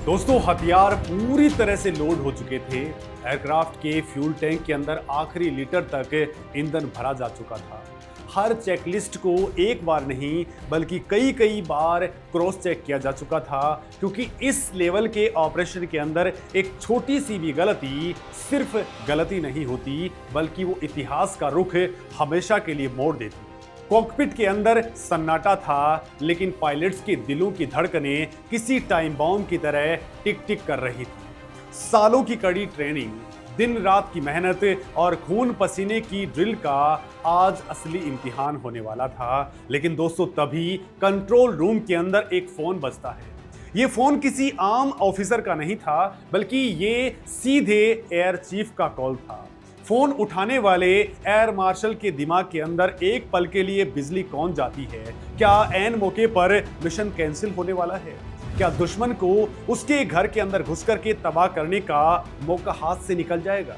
दोस्तों हथियार पूरी तरह से लोड हो चुके थे। एयरक्राफ्ट के फ्यूल टैंक के अंदर आखिरी लीटर तक ईंधन भरा जा चुका था। हर चेकलिस्ट को एक बार नहीं बल्कि कई कई बार क्रॉस चेक किया जा चुका था, क्योंकि इस लेवल के ऑपरेशन के अंदर एक छोटी सी भी गलती सिर्फ गलती नहीं होती, बल्कि वो इतिहास का रुख हमेशा के लिए मोड़ देती। कॉकपिट के अंदर सन्नाटा था, लेकिन पायलट्स के दिलों की धड़कनें किसी टाइम बॉम्ब की तरह टिक टिक कर रही थी। सालों की कड़ी ट्रेनिंग, दिन रात की मेहनत और खून पसीने की ड्रिल का आज असली इम्तिहान होने वाला था। लेकिन दोस्तों तभी कंट्रोल रूम के अंदर एक फोन बजता है। ये फोन किसी आम ऑफिसर का नहीं था, बल्कि ये सीधे एयर चीफ का कॉल था। फोन उठाने वाले एयर मार्शल के दिमाग के अंदर एक पल के लिए बिजली कौन जाती है। क्या ऐन मौके पर मिशन कैंसिल होने वाला है? क्या दुश्मन को उसके घर के अंदर घुस करके तबाह करने का मौका हाथ से निकल जाएगा?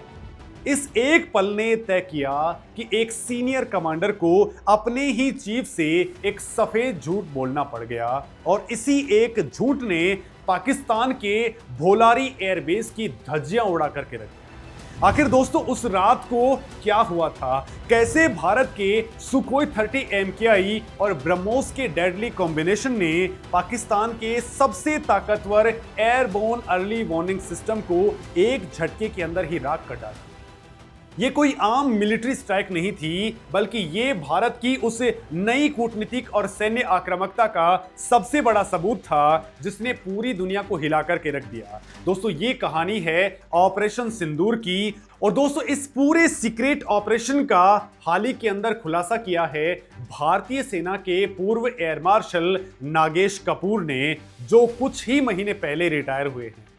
इस एक पल ने तय किया कि एक सीनियर कमांडर को अपने ही चीफ से एक सफेद झूठ बोलना पड़ गया, और इसी एक झूठ ने पाकिस्तान के भोलारी एयरबेस की धज्जियां उड़ा करके रखी। आखिर दोस्तों उस रात को क्या हुआ था? कैसे भारत के सुखोई 30 MKI और ब्रह्मोस के डेडली कॉम्बिनेशन ने पाकिस्तान के सबसे ताकतवर एयरबोर्न अर्ली वार्निंग सिस्टम को एक झटके के अंदर ही राख कर डाला? ये कोई आम मिलिट्री स्ट्राइक नहीं थी, बल्कि ये भारत की उस नई कूटनीतिक और सैन्य आक्रामकता का सबसे बड़ा सबूत था, जिसने पूरी दुनिया को हिला करके रख दिया। दोस्तों ये कहानी है ऑपरेशन सिंदूर की, और दोस्तों इस पूरे सीक्रेट ऑपरेशन का हाल ही के अंदर खुलासा किया है भारतीय सेना के पूर्व एयर मार्शल नागेश कपूर ने, जो कुछ ही महीने पहले रिटायर हुए हैं।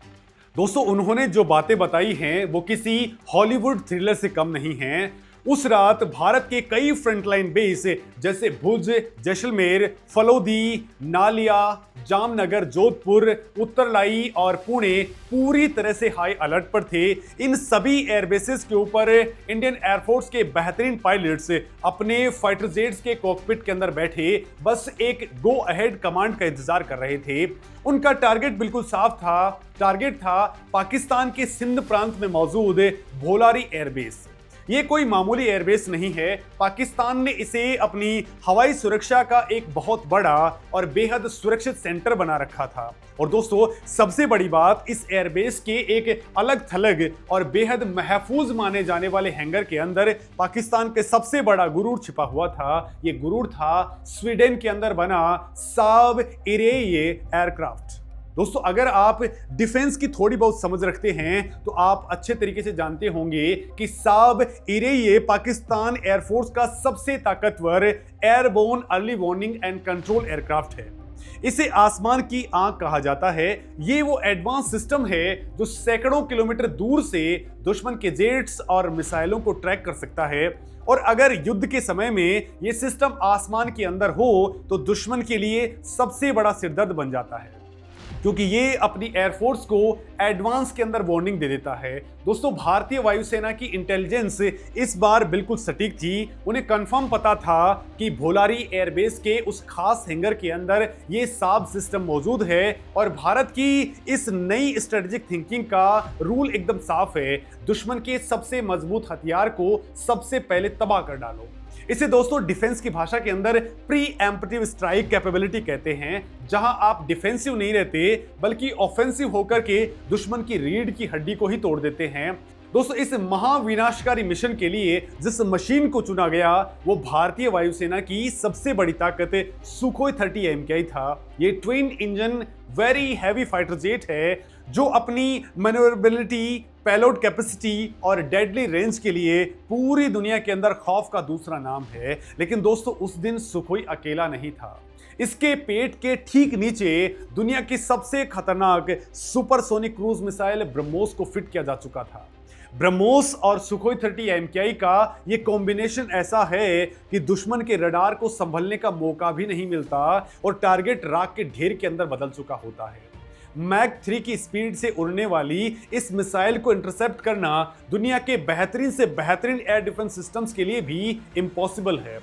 दोस्तों उन्होंने जो बातें बताई हैं वो किसी हॉलीवुड थ्रिलर से कम नहीं हैं। उस रात भारत के कई फ्रंटलाइन बेस जैसे भुज, जैसलमेर, फलोदी, नालिया, जामनगर, जोधपुर, उत्तरलाई और पुणे पूरी तरह से हाई अलर्ट पर थे। इन सभी एयरबेसेस के ऊपर इंडियन एयरफोर्स के बेहतरीन पायलट्स अपने फाइटर जेट्स के कॉकपिट के अंदर बैठे बस एक गो अहेड कमांड का इंतजार कर रहे थे। उनका टारगेट बिल्कुल साफ था। टारगेट था पाकिस्तान के सिंध प्रांत में मौजूद भोलारी एयरबेस। ये कोई मामूली एयरबेस नहीं है। पाकिस्तान ने इसे अपनी हवाई सुरक्षा का एक बहुत बड़ा और बेहद सुरक्षित सेंटर बना रखा था। और दोस्तों सबसे बड़ी बात, इस एयरबेस के एक अलग थलग और बेहद महफूज माने जाने वाले हैंगर के अंदर पाकिस्तान के सबसे बड़ा गुरूर छिपा हुआ था। ये गुरूर था स्वीडन के अंदर बना साब इरेये एयरक्राफ्ट। दोस्तों अगर आप डिफेंस की थोड़ी बहुत समझ रखते हैं तो आप अच्छे तरीके से जानते होंगे कि साब इरेये पाकिस्तान एयरफोर्स का सबसे ताकतवर airborne early warning and control aircraft है। इसे आसमान की आंख कहा जाता है। ये वो एडवांस सिस्टम है जो सैकड़ों किलोमीटर दूर से दुश्मन के जेट्स और मिसाइलों को ट्रैक कर सकता है। और अगर युद्ध के समय में ये सिस्टम आसमान के अंदर हो तो दुश्मन के लिए सबसे बड़ा सिरदर्द बन जाता है, क्योंकि ये अपनी एयरफोर्स को एडवांस के अंदर वार्निंग दे देता है। दोस्तों भारतीय वायुसेना की इंटेलिजेंस इस बार बिल्कुल सटीक थी। उन्हें कंफर्म पता था कि भोलारी एयरबेस के उस खास हैंगर के अंदर ये साब सिस्टम मौजूद है, और भारत की इस नई स्ट्रेटेजिक थिंकिंग का रूल एकदम साफ है, दुश्मन के सबसे मजबूत हथियार को सबसे पहले तबाह कर डालो। इसे दोस्तों डिफेंस की भाषा के अंदर प्री एम्प्टिव स्ट्राइक कैपेबिलिटी कहते हैं, जहां आप डिफेंसिव नहीं रहते बल्कि ऑफेंसिव होकर के दुश्मन की रीढ़ की हड्डी को ही तोड़ देते हैं। दोस्तों इस महाविनाशकारी मिशन के लिए जिस मशीन को चुना गया वो भारतीय वायुसेना की सबसे बड़ी ताकत सुखोई 30 MKI था। ये twin engine very heavy fighter jet है जो अपनी मैन्यूवरेबिलिटी, पेलोड कैपेसिटी और डेडली रेंज के लिए पूरी दुनिया के अंदर खौफ का दूसरा नाम है। लेकिन दोस्तों उस दिन सुखोई अकेला नहीं था। इसके पेट के ठीक नीचे दुनिया की सबसे खतरनाक सुपरसोनिक क्रूज मिसाइल ब्रह्मोस को फिट किया जा चुका था। ब्रह्मोस और सुखोई 30 MKI का ये कॉम्बिनेशन ऐसा है कि दुश्मन के रडार को संभलने का मौका भी नहीं मिलता, और टारगेट राख के ढेर के अंदर बदल चुका होता है। मैक 3 की स्पीड से उड़ने वाली इस मिसाइल को इंटरसेप्ट करना दुनिया के बेहतरीन से बेहतरीन एयर डिफेंस सिस्टम्स के लिए भी इम्पॉसिबल है।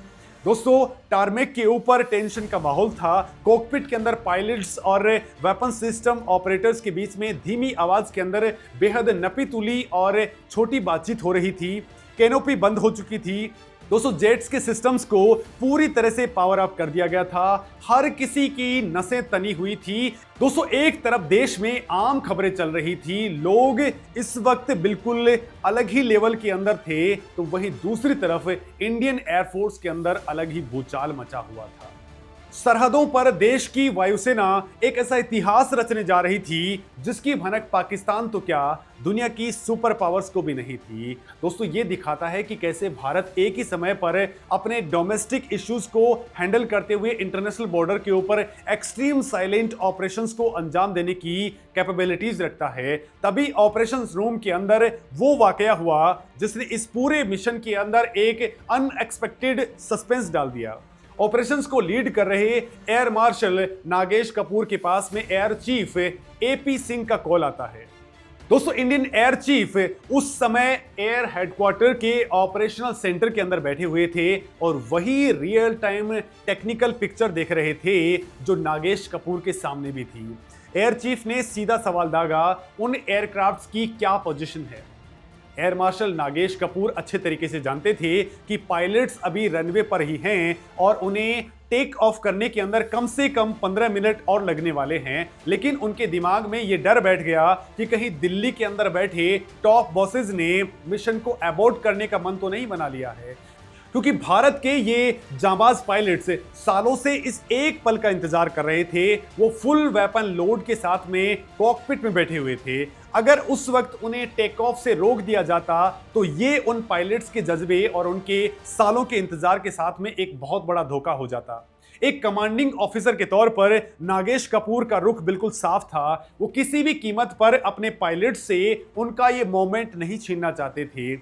दोस्तों टारमेक के ऊपर टेंशन का माहौल था। कॉकपिट के अंदर पायलट्स और वेपन सिस्टम ऑपरेटर्स के बीच में धीमी आवाज के अंदर बेहद नपी तुली और छोटी बातचीत हो रही थी। कैनोपी बंद हो चुकी थी। दोस्तों जेट्स के सिस्टम्स को पूरी तरह से पावर अप कर दिया गया था। हर किसी की नसें तनी हुई थी। दोस्तों एक तरफ देश में आम खबरें चल रही थी, लोग इस वक्त बिल्कुल अलग ही लेवल के अंदर थे, तो वहीं दूसरी तरफ इंडियन एयरफोर्स के अंदर अलग ही भूचाल मचा हुआ था। सरहदों पर देश की वायुसेना एक ऐसा इतिहास रचने जा रही थी जिसकी भनक पाकिस्तान तो क्या दुनिया की सुपर पावर्स को भी नहीं थी। दोस्तों ये दिखाता है कि कैसे भारत एक ही समय पर अपने डोमेस्टिक इश्यूज को हैंडल करते हुए इंटरनेशनल बॉर्डर के ऊपर एक्सट्रीम साइलेंट ऑपरेशंस को अंजाम देने की कैपेबिलिटीज रखता है। तभी ऑपरेशंस रूम के अंदर वो वाकया हुआ जिसने इस पूरे मिशन के अंदर एक अनएक्सपेक्टेड सस्पेंस डाल दिया। ऑपरेशंस को लीड कर रहे एयर मार्शल नागेश कपूर के पास में एयर चीफ एपी सिंह का कॉल आता है। दोस्तों इंडियन एयर चीफ उस समय एयर हेडक्वार्टर के ऑपरेशनल सेंटर के अंदर बैठे हुए थे और वही रियल टाइम टेक्निकल पिक्चर देख रहे थे जो नागेश कपूर के सामने भी थी। एयर चीफ ने सीधा सवाल दागा, उन एयरक्राफ्ट्स की क्या पोजीशन है। एयर मार्शल नागेश कपूर अच्छे तरीके से जानते थे कि पायलट्स अभी रनवे पर ही हैं और उन्हें टेक ऑफ करने के अंदर कम से कम 15 मिनट और लगने वाले हैं। लेकिन उनके दिमाग में यह डर बैठ गया कि कहीं दिल्ली के अंदर बैठे टॉप बॉसेस ने मिशन को अबॉर्ट करने का मन तो नहीं बना लिया है, क्योंकि भारत के ये जांबाज पायलट्स सालों से इस एक पल का इंतजार कर रहे थे। वो फुल वेपन लोड के साथ में कॉकपिट में बैठे हुए थे। अगर उस वक्त उन्हें टेक ऑफ से रोक दिया जाता तो ये उन पायलट्स के जज्बे और उनके सालों के इंतजार के साथ में एक बहुत बड़ा धोखा हो जाता। एक कमांडिंग ऑफिसर के तौर पर नागेश कपूर का रुख बिल्कुल साफ था। वो किसी भी कीमत पर अपने पायलट से उनका ये मोमेंट नहीं छीनना चाहते थे।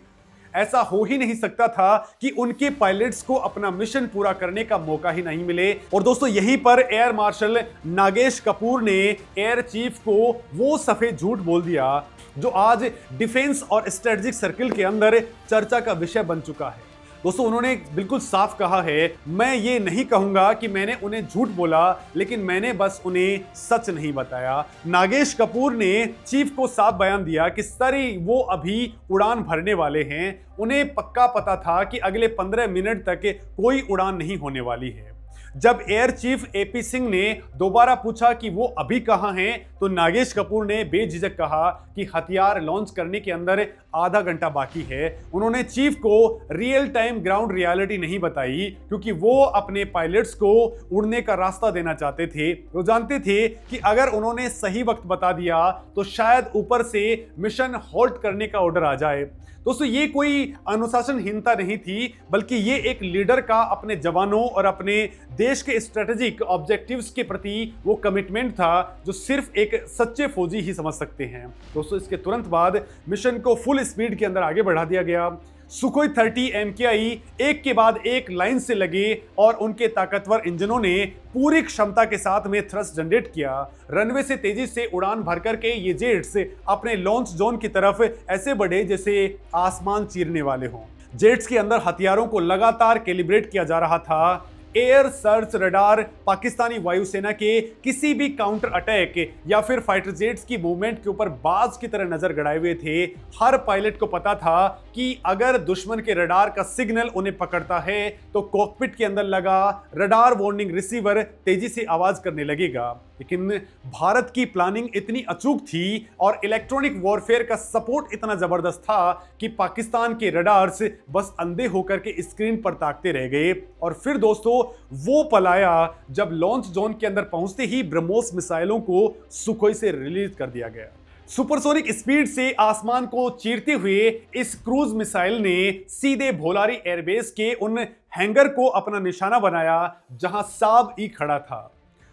ऐसा हो ही नहीं सकता था कि उनके पायलट्स को अपना मिशन पूरा करने का मौका ही नहीं मिले। और दोस्तों यहीं पर एयर मार्शल नागेश कपूर ने एयर चीफ को वो सफेद झूठ बोल दिया जो आज डिफेंस और स्ट्रेटेजिक सर्किल के अंदर चर्चा का विषय बन चुका है। दोस्तों उन्होंने बिल्कुल साफ कहा है, मैं ये नहीं कहूंगा कि मैंने उन्हें झूठ बोला, लेकिन मैंने बस उन्हें सच नहीं बताया। नागेश कपूर ने चीफ को साफ बयान दिया कि सर वो अभी उड़ान भरने वाले हैं। उन्हें पक्का पता था कि अगले 15 मिनट तक कोई उड़ान नहीं होने वाली है। जब एयर चीफ एपी सिंह ने दोबारा पूछा कि वो अभी कहां हैं, तो नागेश कपूर ने बेझिझक कहा कि हथियार लॉन्च करने के अंदर आधा घंटा बाकी है। उन्होंने चीफ को रियल टाइम ग्राउंड रियलिटी नहीं बताई क्योंकि वो अपने पायलट्स को उड़ने का रास्ता देना चाहते थे। वो जानते थे कि अगर उन्होंने सही वक्त बता दिया तो शायद ऊपर से मिशन हॉल्ट करने का ऑर्डर आ जाए। दोस्तों ये कोई अनुशासनहीनता नहीं थी, बल्कि ये एक लीडर का अपने जवानों और अपने देश के स्ट्रेटेजिक ऑब्जेक्टिव्स के प्रति वो कमिटमेंट था जो सिर्फ एक सच्चे फौजी ही समझ सकते हैं। दोस्तों इसके तुरंत बाद मिशन को फुल स्पीड के अंदर आगे बढ़ा दिया गया। सुखोई 30 MKI एक के बाद एक लाइन से लगे और उनके ताकतवर इंजनों ने पूरी क्षमता के साथ में थ्रस्ट जनरेट किया। रनवे से तेजी से उड़ान भर करके ये जेट्स अपने लॉन्च जोन की तरफ ऐसे बढ़े जैसे आसमान चीरने वाले हों। जेट्स के अंदर हथियारों को लगातार कैलिब्रेट किया जा रहा था। एयर सर्च रडार पाकिस्तानी वायुसेना के किसी भी काउंटर अटैक या फिर फाइटर जेट्स की मूवमेंट के ऊपर बाज की तरह नजर गड़ाए हुए थे। हर पायलट को पता था कि अगर दुश्मन के रडार का सिग्नल उन्हें पकड़ता है तो कॉकपिट के अंदर लगा रडार वार्निंग रिसीवर तेजी से आवाज करने लगेगा। लेकिन भारत की प्लानिंग इतनी अचूक थी और इलेक्ट्रॉनिक वॉरफेयर का सपोर्ट इतना जबरदस्त था कि पाकिस्तान के रडार्स बस अंधे होकर के स्क्रीन पर ताकते रह गए। और फिर दोस्तों वो पल आया जब लॉन्च जोन के अंदर पहुंचते ही ब्रह्मोस मिसाइलों को सुखोई से रिलीज कर दिया गया। सुपरसोनिक स्पीड से आसमान को चीरते हुए इस क्रूज मिसाइल ने सीधे भोलारी एयरबेस के उन हैंगर को अपना निशाना बनाया जहां साब ई खड़ा था।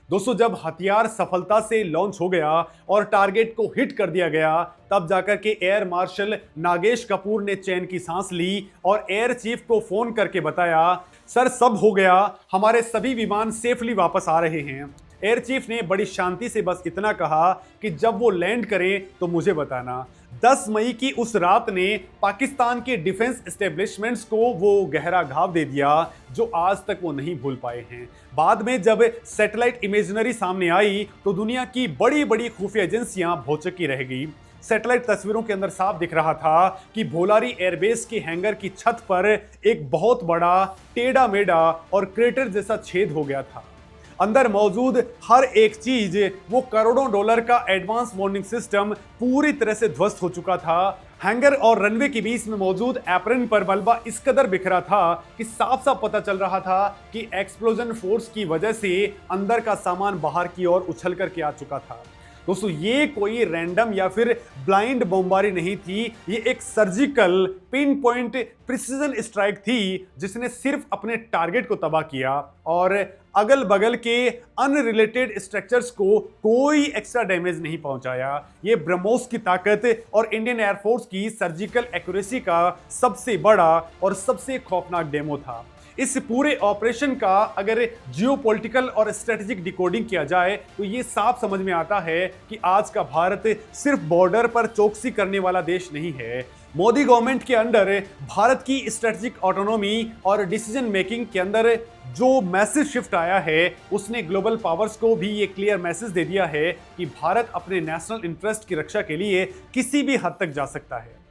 दोस्तों जब हथियार सफलता से लॉन्च हो गया और टारगेट को हिट कर दिया गया, तब जाकर के एयर मार्शल नागेश कपूर ने चैन की सांस ली और एयर चीफ को फोन करके बताया, सर सब हो गया, हमारे सभी विमान सेफली वापस आ रहे हैं। एयर चीफ ने बड़ी शांति से बस इतना कहा कि जब वो लैंड करें तो मुझे बताना। 10 मई की उस रात ने पाकिस्तान के डिफेंस एस्टेब्लिशमेंट्स को वो गहरा घाव दे दिया जो आज तक वो नहीं भूल पाए हैं। बाद में जब सैटेलाइट इमेजनरी सामने आई तो दुनिया की बड़ी बड़ी खुफिया एजेंसियां भौचक्की रह गई। सैटेलाइट तस्वीरों के अंदर साफ दिख रहा था कि भोलारी एयरबेस के हैंगर की छत पर एक बहुत बड़ा टेढ़ा मेढ़ा और क्रेटर जैसा छेद हो गया था। अंदर मौजूद हर एक चीज, वो करोड़ों डॉलर का एडवांस वार्निंग सिस्टम पूरी तरह से ध्वस्त हो चुका था। हैंगर और रनवे के बीच में मौजूद एप्रन पर मलबा इस कदर बिखरा था कि साफ साफ पता चल रहा था कि एक्सप्लोजन फोर्स की वजह से अंदर का सामान बाहर की ओर उछल करके आ चुका था। दोस्तों, ये कोई रैंडम या फिर ब्लाइंड बमबारी नहीं थी, ये एक surgical pin point precision strike थी जिसने सिर्फ अपने टारगेट को तबाह किया और अगल बगल के अनरिलेटेड स्ट्रक्चर्स को कोई एक्स्ट्रा डैमेज नहीं पहुंचाया। ये ब्रह्मोस की ताकत और इंडियन एयरफोर्स की सर्जिकल एक्यूरेसी का सबसे बड़ा और सबसे खौफनाक डेमो था। इस पूरे ऑपरेशन का अगर जियोपॉलिटिकल और स्ट्रेटेजिक डिकोडिंग किया जाए तो ये साफ समझ में आता है कि आज का भारत सिर्फ बॉर्डर पर चौकसी करने वाला देश नहीं है। मोदी गवर्नमेंट के अंडर भारत की स्ट्रेटेजिक ऑटोनॉमी और डिसीजन मेकिंग के अंदर जो मैसेज शिफ्ट आया है उसने ग्लोबल पावर्स को भी ये क्लियर मैसेज दे दिया है कि भारत अपने नेशनल इंटरेस्ट की रक्षा के लिए किसी भी हद तक जा सकता है।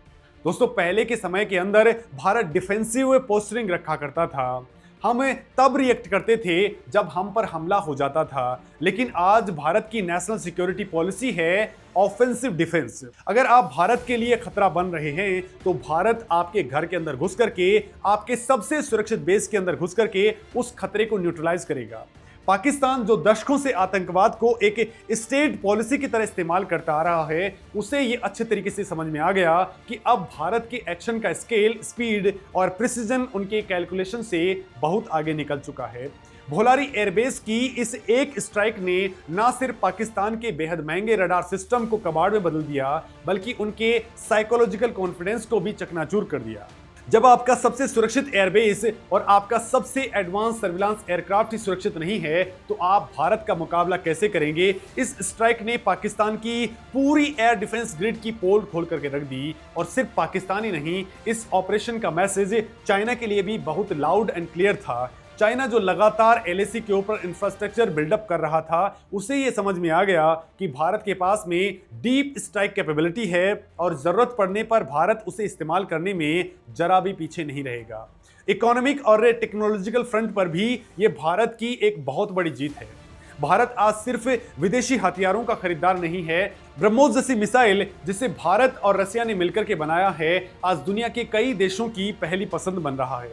दोस्तों, पहले के समय के अंदर भारत डिफेंसिव पोस्चरिंग रखा करता था। हम तब रिएक्ट करते थे जब हम पर हमला हो जाता था, लेकिन आज भारत की नेशनल सिक्योरिटी पॉलिसी है ऑफेंसिव डिफेंस। अगर आप भारत के लिए खतरा बन रहे हैं तो भारत आपके घर के अंदर घुस करके, आपके सबसे सुरक्षित बेस के अंदर घुस करके उस खतरे को न्यूट्रलाइज करेगा। पाकिस्तान जो दशकों से आतंकवाद को एक स्टेट पॉलिसी की तरह इस्तेमाल करता आ रहा है, उसे ये अच्छे तरीके से समझ में आ गया कि अब भारत के एक्शन का स्केल, स्पीड और प्रिसीजन उनके कैलकुलेशन से बहुत आगे निकल चुका है। भोलारी एयरबेस की इस एक स्ट्राइक ने ना सिर्फ पाकिस्तान के बेहद महंगे रडार सिस्टम को कबाड़ में बदल दिया, बल्कि उनके साइकोलॉजिकल कॉन्फिडेंस को भी चकनाचूर कर दिया। जब आपका सबसे सुरक्षित एयरबेस और आपका सबसे एडवांस सर्विलांस एयरक्राफ्ट ही सुरक्षित नहीं है तो आप भारत का मुकाबला कैसे करेंगे? इस स्ट्राइक ने पाकिस्तान की पूरी एयर डिफेंस ग्रिड की पोल खोल करके रख दी। और सिर्फ पाकिस्तान ही नहीं, इस ऑपरेशन का मैसेज चाइना के लिए भी बहुत लाउड एंड क्लियर था। चाइना जो लगातार LAC के ऊपर इंफ्रास्ट्रक्चर बिल्डअप कर रहा था, उसे ये समझ में आ गया कि भारत के पास में डीप स्ट्राइक कैपेबिलिटी है और जरूरत पड़ने पर भारत उसे इस्तेमाल करने में जरा भी पीछे नहीं रहेगा। इकोनॉमिक और टेक्नोलॉजिकल फ्रंट पर भी ये भारत की एक बहुत बड़ी जीत है। भारत आज सिर्फ विदेशी हथियारों का खरीदार नहीं है, ब्रह्मोस जैसी मिसाइल जिसे भारत और रसिया ने मिलकर के बनाया है, आज दुनिया के कई देशों की पहली पसंद बन रहा है।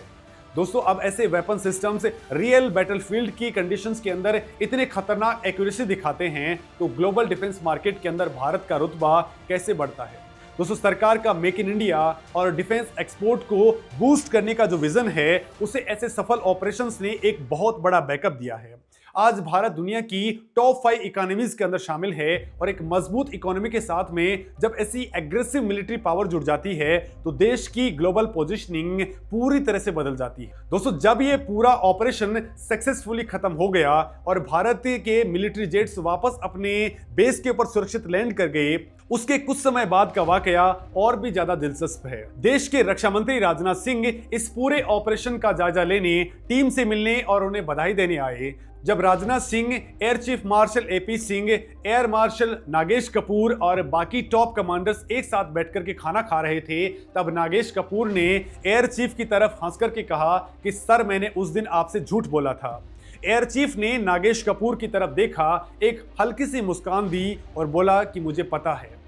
दोस्तों, अब ऐसे वेपन सिस्टम्स रियल बैटलफील्ड की कंडीशंस के अंदर इतने खतरनाक एक्यूरेसी दिखाते हैं तो ग्लोबल डिफेंस मार्केट के अंदर भारत का रुतबा कैसे बढ़ता है। दोस्तों, सरकार का मेक इन इंडिया और डिफेंस एक्सपोर्ट को बूस्ट करने का जो विजन है, उसे ऐसे सफल ऑपरेशंस ने एक बहुत बड़ा बैकअप दिया है। आज भारत दुनिया की टॉप 5 इकोनॉमीज के अंदर शामिल है और एक मजबूत इकोनॉमी के साथ में जब ऐसी एग्रेसिव मिलिट्री पावर जुड़ जाती है तो देश की ग्लोबल पोजीशनिंग पूरी तरह से बदल जाती है। दोस्तों, जब ये पूरा ऑपरेशन सक्सेसफुली खत्म हो गया और भारत के मिलिट्री जेट्स वापस अपने बेस के ऊपर सुरक्षित लैंड कर गए, उसके कुछ समय बाद का वाकया और भी ज्यादा दिलचस्प है। देश के रक्षा मंत्री राजनाथ सिंह इस पूरे ऑपरेशन का जायजा लेने, टीम से मिलने और उन्हें बधाई देने आए। जब Rajnath Singh, air chief marshal AP Singh, air marshal Nagesh Kapoor और बाकी टॉप कमांडर्स एक साथ बैठकर के खाना खा रहे थे, तब नागेश कपूर ने एयर चीफ की तरफ हंस करके कहा कि सर, मैंने उस दिन आपसे झूठ बोला था। एयर चीफ ने नागेश कपूर की तरफ देखा, एक हल्की सी मुस्कान दी और बोला कि मुझे पता है।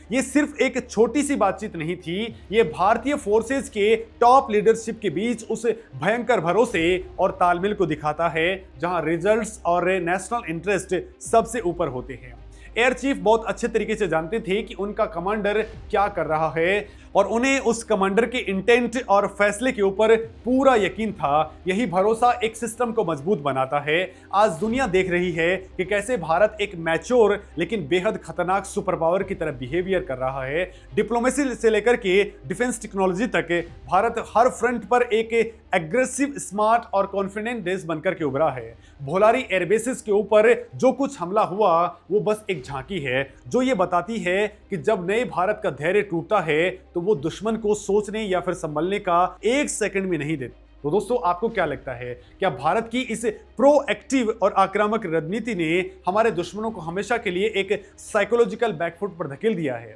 ये सिर्फ एक छोटी सी बातचीत नहीं थी, ये भारतीय फोर्सेज के टॉप लीडरशिप के बीच उस भयंकर भरोसे और तालमेल को दिखाता है जहां रिजल्ट्स और नेशनल इंटरेस्ट सबसे ऊपर होते हैं। एयर चीफ बहुत अच्छे तरीके से जानते थे कि उनका कमांडर क्या कर रहा है। और उन्हें उस कमांडर के इंटेंट और फैसले के ऊपर पूरा यकीन था। यही भरोसा एक सिस्टम को मजबूत बनाता है। आज दुनिया देख रही है कि कैसे भारत एक मैच्योर लेकिन बेहद खतरनाक सुपर पावर की तरह बिहेवियर कर रहा है। डिप्लोमेसी से लेकर के डिफेंस टेक्नोलॉजी तक भारत हर फ्रंट पर एक एग्रेसिव, स्मार्ट और कॉन्फिडेंट देश बनकर के उभरा है। भोलारी एयरबेसिस के ऊपर जो कुछ हमला हुआ वो बस एक झांकी है, जो ये बताती है कि जब नए भारत का धैर्य टूटता है तो वो दुश्मन को सोचने या फिर संभलने का एक सेकंड भी नहीं देते। तो दोस्तों, आपको क्या लगता है, क्या भारत की इस प्रोएक्टिव और आक्रामक रणनीति ने हमारे दुश्मनों को हमेशा के लिए एक साइकोलॉजिकल बैकफुट पर धकेल दिया है?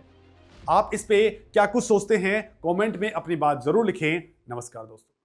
आप इस पे क्या कुछ सोचते हैं? कमेंट में अपनी बात जरूर लिखें। नमस्कार दोस्तों।